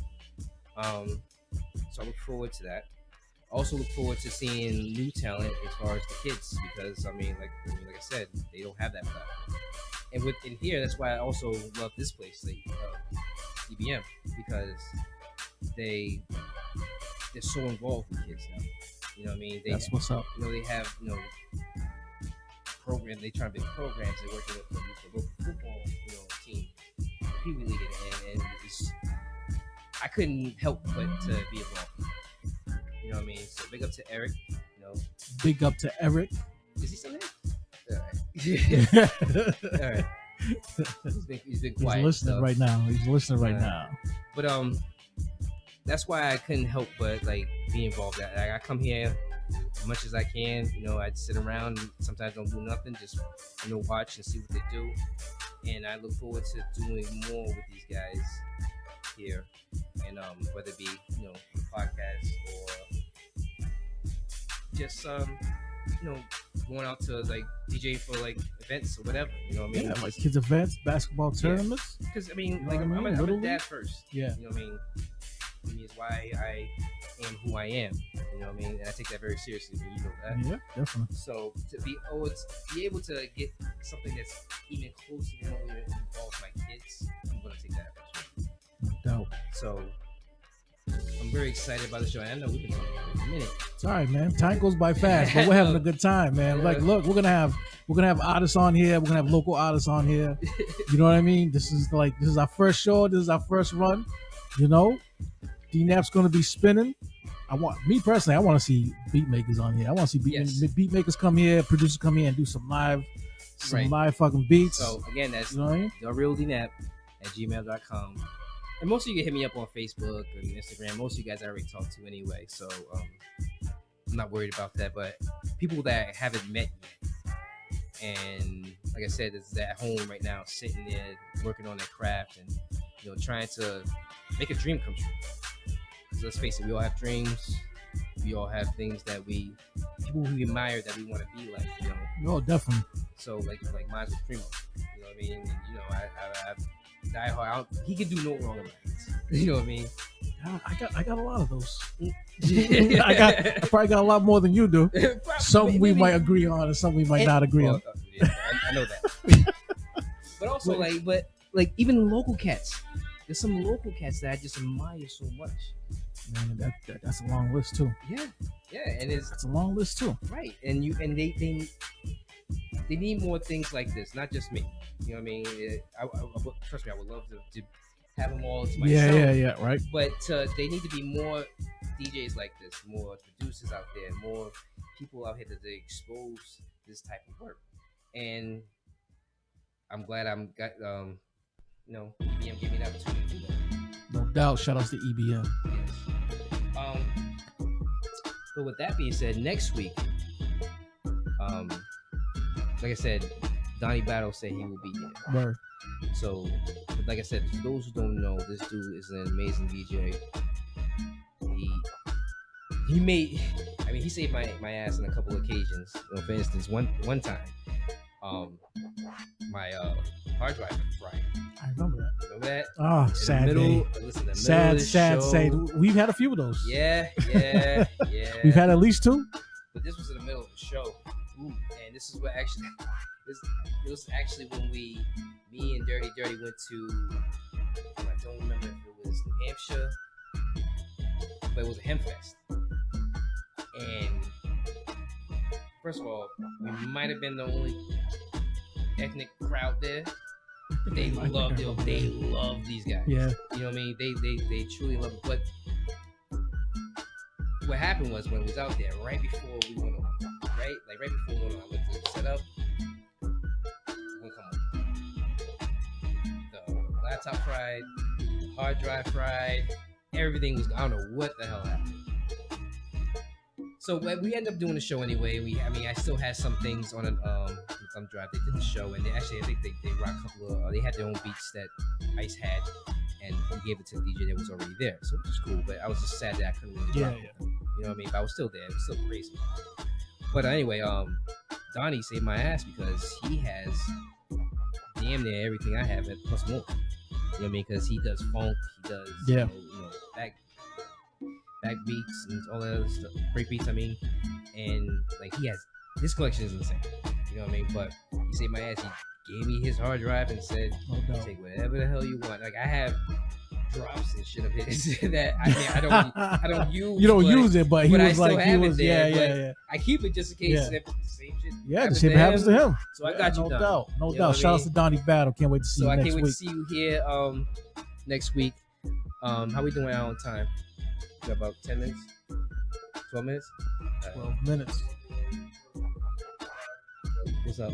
So I look forward to that. Also look forward to seeing new talent as far as the kids, because like I said, they don't have that platform. And in here, that's why I also love this place, like EBM, because they're so involved with kids now. You know what I mean? That's what's up. They have programs. They try to build programs. They're working with the local football team, Pee Wee League, and it's. I couldn't help but to be involved. You know what I mean? So big up to Eric. You know, Big up to Eric. is he still there? All right. All right. He's been quiet. He's listening right now. He's listening right now. But that's why I couldn't help but like be involved. I come here as much as I can. You know, I'd sit around. Sometimes don't do nothing. Just watch and see what they do. And I look forward to doing more with these guys here, and whether it be podcast or just going out to like DJ for like events or whatever. You know what I mean? Yeah, like kids events, basketball tournaments. Because I mean, like I'm a dad first. Yeah. You know what I mean? I mean, it's why I am who I am. You know what I mean? And I take that very seriously. You know that. Yeah, definitely. So to be able to get something that's even close to remotely involves my kids, I'm gonna take that opportunity. No doubt. So I'm very excited about the show. And I know we've been talking for a minute. It's all right, man. Time goes by fast, but we're having a good time, man. Like, look, we're gonna have artists on here. We're gonna have local artists on here. You know what I mean? This is our first show. This is our first run. You know, D-Napp's gonna be spinning. I want to see beat makers on here. I want to see beat makers come here, producers come here and do some live fucking beats. So again, that's you know what I mean? therealdnapp@gmail.com. And most of you can hit me up on Facebook and Instagram. Most of you guys I already talked to anyway, so I'm not worried about that. But people that I haven't met yet, and like I said, is at home right now, sitting there working on their craft and trying to make a dream come true. Because let's face it, we all have dreams. We all have things that people who admire that we want to be like. Oh, definitely. So like mine's with Primo. You know what I mean? And, I Die Hard. He can do no wrong in my eyes. You know what I mean? I got a lot of those. I probably got a lot more than you do. Some we might agree on, and some we might not agree on. Yeah, I know that. But also, like even local cats. There's some local cats that I just admire so much. Man, that's a long list too. Yeah, and that's a long list too. Right, and they need more things like this, not just me. You know what I mean? Trust me, I would love to have them all to myself. Yeah, right. But they need to be more DJs like this, more producers out there, more people out here that they expose this type of work. And I'm glad EBM gave me the opportunity to do that. No doubt. Shout outs to EBM. Yes. But with that being said, next week, like I said, Donnie Battle said he will be here. Word. So, like I said, for those who don't know, this dude is an amazing DJ. He saved my ass on a couple occasions. For instance, one time, my hard drive fried. I remember that. Remember that? Oh, sad day. Sad. We've had a few of those. Yeah. We've had at least two. But this was in the middle of the show. And this is what actually, it was actually when me and Dirty went to, I don't remember if it was New Hampshire, but it was a hemp fest. And first of all, we might have been the only ethnic crowd there. They love these guys. Yeah. You know what I mean? They truly love it. But what happened was when we was out there, right before we went on, right before we went on, I went to set up. The laptop fried, the hard drive fried, everything was, I don't know what the hell happened. So we ended up doing the show anyway. I still had some things on a thumb drive. They did the show, and I think they rocked a couple of. They had their own beats that Ice had, and we gave it to the DJ that was already there. So it was cool, but I was just sad that I couldn't really rock with them. You know what I mean? But I was still there. It was still crazy. But anyway, Donnie saved my ass because he has damn near everything I have, and plus more. You know what I mean? Because he does funk, he does back beats and all that other stuff, break beats. And like he has his collection is insane. You know what I mean? But he saved my ass. He gave me his hard drive and said, "Take whatever the hell you want." Like I have drops and shit of his that I don't use. You don't use it, but he was like, he was yeah. I keep it just in case if the same shit. Yeah, the same happens to him. So I got you. No doubt. Shout out to Donnie Battle. Can't wait to see you next week. So I can't wait to see you here next week. How we doing out on time? We got about 10 minutes, 12 minutes. 12 minutes. What's up?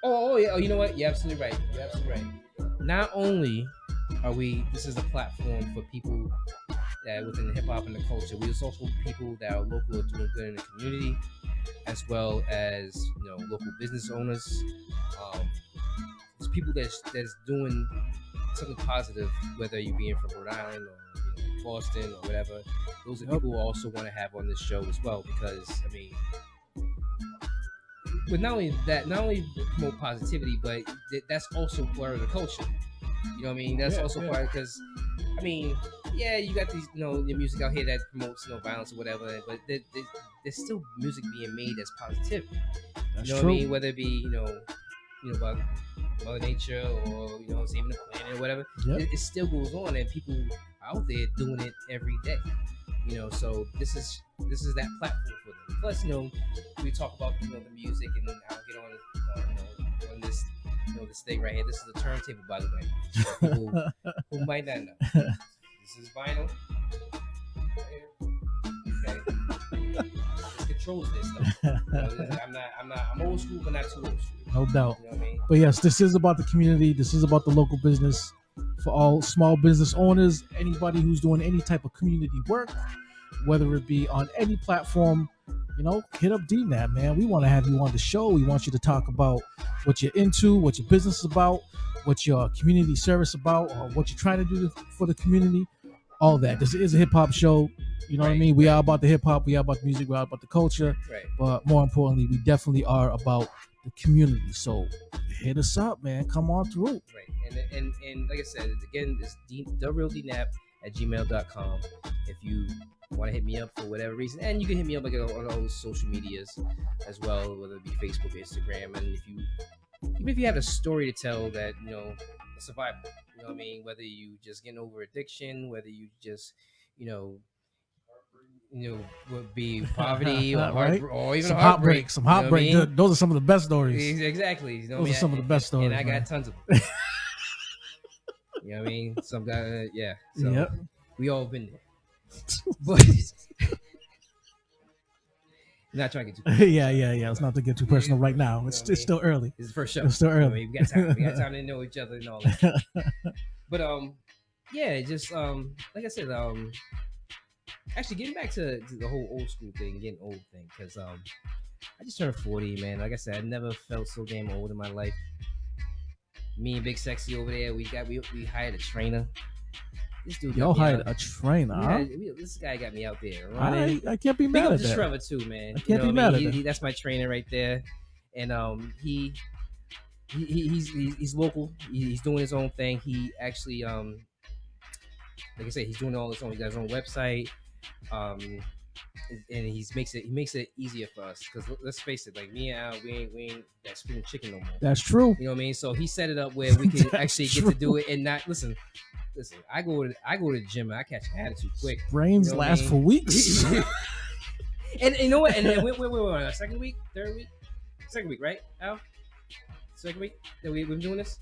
Oh, yeah. Oh, you know what? You're absolutely right. You're absolutely right. Not only are we, this is a platform for people that within the hip hop and the culture. We also people that are local or doing good in the community, as well as local business owners. There's people that's doing something positive, whether you being from Rhode Island or Boston or whatever. Those are people who also want to have on this show as well, because I mean, but not only that, not only promote positivity, but that's also part of the culture. You know what I mean? That's also part, because I mean, yeah, you got these, the music out here that promotes violence or whatever, but there's still music being made that's positive. That's you know true. what I mean? Whether it be about Mother Nature or saving the planet or whatever, it still goes on, and people are out there doing it every day. So this is that platform for them. Plus, we talk about the music, and then I'll get on this this thing right here. This is a turntable, by the way. For people who might not know, this is vinyl. Okay, this controls this stuff. I'm old school, but not too old school. No doubt. You know what I mean? But yes, this is about the community. This is about the local business. For all small business owners, anybody who's doing any type of community work, whether it be on any platform, hit up D-Napp, man. We want to have you on the show. We want you to talk about what you're into, what your business is about, what your community service about, or what you're trying to do for the community. All that. This is a hip hop show. You know what I mean? We are about the hip hop. We are about the music. We are about the culture. Right. But more importantly, we definitely are about the community. So hit us up, man. Come on through. Right. And like I said, again, it's therealDnapp at gmail.com. If you want to hit me up for whatever reason, and you can hit me up on all those social medias as well, whether it be Facebook, Instagram, and even if you have a story to tell that a survivor, you know what I mean, whether you just getting over addiction, whether you just would be poverty or, right? Or even some heartbreak. Some heartbreak. You know I mean? Those are some of the best stories. Exactly. Those are some of the best stories. And I got tons of them. You know what I mean? Some guy, yeah. So we all been there. But not trying to get too yeah. Let's not to get too personal right now. It's still early. It's the first show. It's still early. We got time. We got time to know each other and all that. But just like I said, actually getting back to the whole old school thing, getting old thing, because I just turned 40, man. Like I said, I never felt so damn old in my life. Me and Big Sexy over there, we hired a trainer. This dude, y'all hired a trainer. Huh? This guy got me out there. I can't be mad at that. Trevor too, man. I can't be mad at that. That's my trainer right there, and he's local. He's doing his own thing. He actually like I said, he's doing all his own. He got his own website, and he makes it easier for us, because let's face it, like me and Al, we ain't that spring chicken no more. That's true. You know what I mean? So he set it up where we can actually get to do it and not listen. I go to the gym and I catch an attitude quick. Brains last for weeks. And you know what? And then we're on our second week, right, Al? Second week that we've been doing this.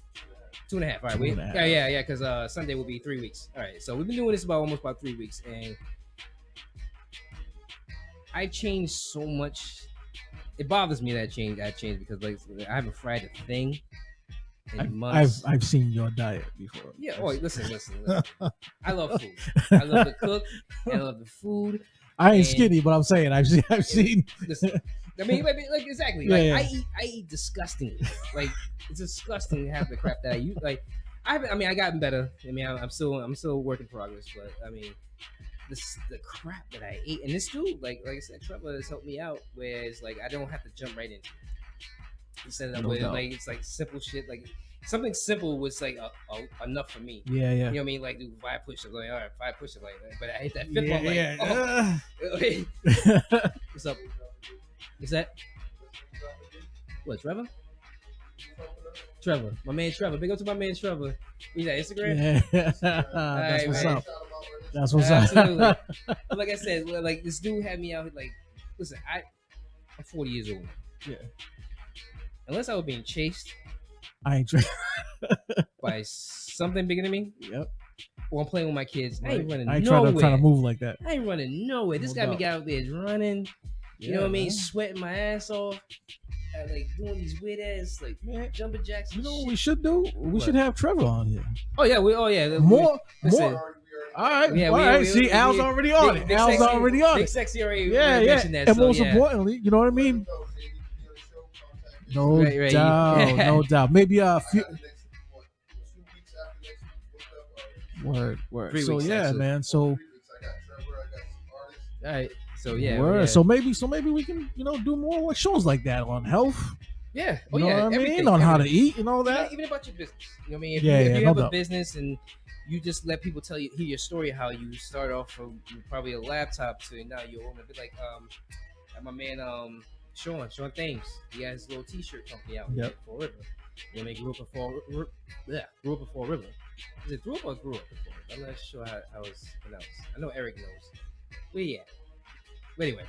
2.5. All right, yeah. Because Sunday will be 3 weeks. All right, so we've been doing this almost about 3 weeks, and I changed so much. It bothers me that I changed because like I haven't fried a thing in months. I've seen your diet before. Yeah. Oh, listen. I love food. I love to cook. I love the food. I ain't skinny, but I'm saying I've seen. Listen, I mean, like exactly. Yeah, like yeah. I eat disgustingly. Like it's disgusting to have the crap that I use. Like I gotten better. I mean, I'm still a work in progress, but I mean, the crap that I ate, and this dude, like I said, Trevor has helped me out. Where it's like I don't have to jump right into it. He set it up with like it's like simple shit, like something simple was like enough for me. Yeah. You know what I mean? Like do 5 push-ups, like all right, 5 push-ups, like that. But I hit that fifth one, like, oh. What's up? Is that what, Trevor? Trevor, my man Trevor. Big up to my man Trevor. He's at Instagram. Yeah. That's what's up. That's what's up. Absolutely. Like I said, like this dude had me out. Like, listen, I'm 40 years old. Yeah. Unless I was being chased, I ain't drinking. by something bigger than me. Yep. Or I'm playing with my kids. I Right. ain't running I ain't nowhere. trying to move like that. I ain't running nowhere. This No guy me doubt. got out there running. You know Yeah, what I mean? man. Sweating my ass off. Like doing these weird ass like Man, jumping jacks. you And know what shit. we should do? We What? should have Trevor on here. Oh yeah, we, More. listen, All right. yeah, all right. See, we Al's already on it. Big Al's sexy, already on Big it. sexy already, Yeah, already yeah. mentioned that. And So most yeah. importantly, you know what I mean? No Right. doubt. No doubt. Maybe a few. Word. 3 So weeks yeah, actually. man. So All right. So yeah, word. yeah. So maybe we can do more shows like that on health. Yeah. You know what I mean? Everything, On how to everything. eat and all that. Even about your business. You know what I mean? If Yeah, you, yeah, if you no have a doubt. business and you just let people hear your story, how you start off from probably a laptop to now you own a bit like my man Sean Thames. He has his little T-shirt company out here Yep. in Fall River. You know, what I mean, grew up in Fall River. Is it grew up or grew up in Fall River? I'm not sure how it's pronounced. I know Eric knows. But yeah. But anyway,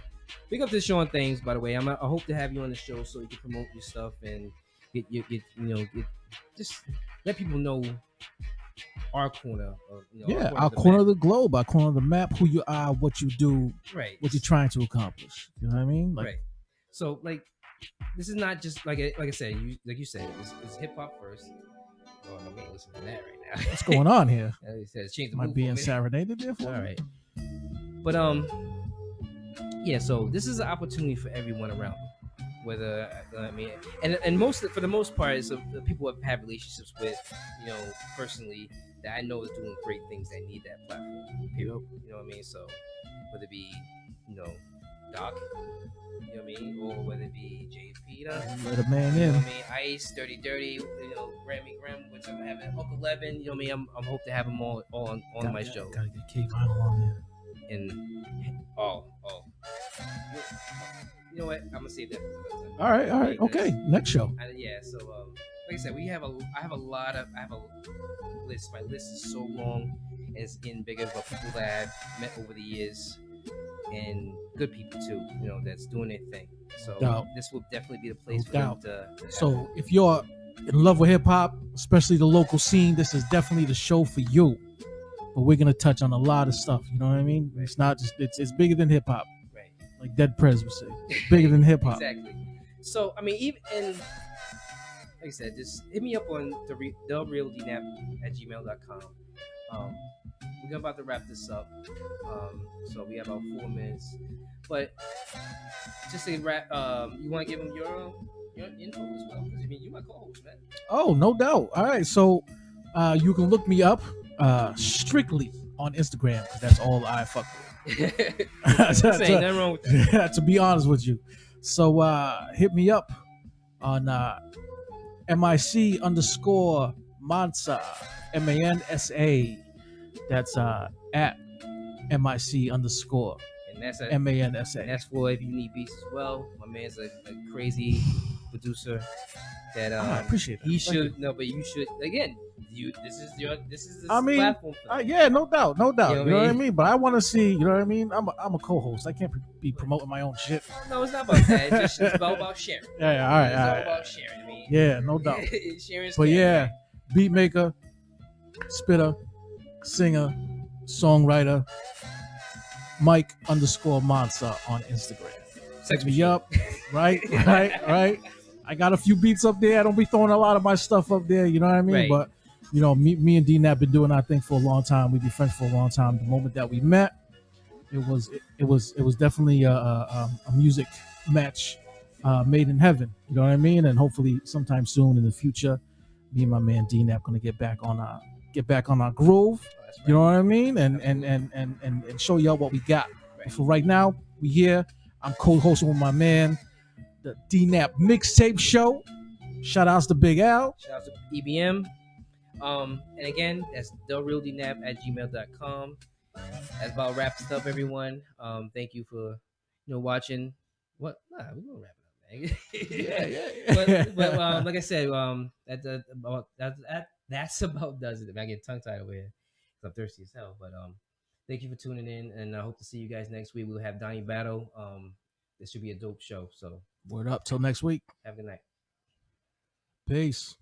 big up to Sean Thames, by the way. I hope to have you on the show so you can promote your stuff and just let people know our corner of Our corner of the globe, our corner of the map, who you are, what you do, right, what you're trying to accomplish. You know what I mean? Right. So like, this is not just like I said, you said, it's hip hop first. Oh, I'm gonna listen to that right now. What's going on here? He says change the Am I mood being for me. serenaded there for? All right. But yeah. So this is an opportunity for everyone around me. Whether I mean, and for the most part, it's the people I've had relationships with, personally, that I know is doing great things. That need that platform. People, you know what I mean. So whether it be, Doc, you know what I mean, or whether it be JP, let a man you in. know what I mean, Ice, Dirty, Grammy, which I'm having Uncle Levin, you know what I mean. I'm hope to have them all on my show. Gotta get K Vinyl on here. And you know what? I'm gonna save that for another time. All right, okay. Next show. Yeah. So like I said, I have a list. My list is so long, and it's getting bigger. But people that I've met over the years, and good people too, that's doing their thing. So this will definitely be the place for them to. So if you're in love with hip hop, especially the local scene, this is definitely the show for you. But we're gonna touch on a lot of stuff. You know what I mean? Right. It's not just it's bigger than hip hop. Right. Like Dead Prez would say, it's bigger than hip hop. Exactly. So I mean, even like I said, just hit me up on the real D-Napp at gmail.com. We're about to wrap this up. So we have about 4 minutes. But just say wrap. You want to give them your info as well? Because I mean, you my co-host, man. Oh, no doubt. All right, so you can look me up strictly on Instagram because that's all I fuck with. Ain't nothing wrong with that. To be honest with you, so hit me up on MIC_Mansa, MANSA. That's at MIC_. And that's MANSA. And that's for if you need beats as well. My man's a crazy producer that I appreciate that. He should but you should again. This is the platform. Yeah, no doubt. You know what I mean? But I want to see. You know what I mean? I'm a co-host. I can't be promoting my own shit. No, it's not about that. It's all about sharing. Yeah, all right. It's all about sharing. I mean, yeah, no doubt. Sharing. But yeah, beat maker, spitter, singer, songwriter, Mike_Mansa on Instagram. Set me up. Right. I got a few beats up there. I don't be throwing a lot of my stuff up there. You know what I mean? Right. But me and D-Napp been doing our thing for a long time. We've been friends for a long time. The moment that we met, it was definitely a music match made in heaven. You know what I mean? And hopefully sometime soon in the future, me and my man D-Napp gonna get back on our groove. Right. You know what I mean? And show y'all what we got. Right. But for right now, we here. I'm co-hosting with my man, the D-Napp Mixtape Show. Shout outs to Big Al. Shout out to EBM. And again, that's therealdnapp at gmail.com. That's about wraps up, everyone. Thank you for watching. What? Nah, we're gonna wrap it up, man. Yeah. But like I said, that's about does it. I get tongue tied over here because I'm thirsty as hell. But thank you for tuning in, and I hope to see you guys next week. We'll have Donnie Battle. This should be a dope show. So word up till next week. Have a good night. Peace.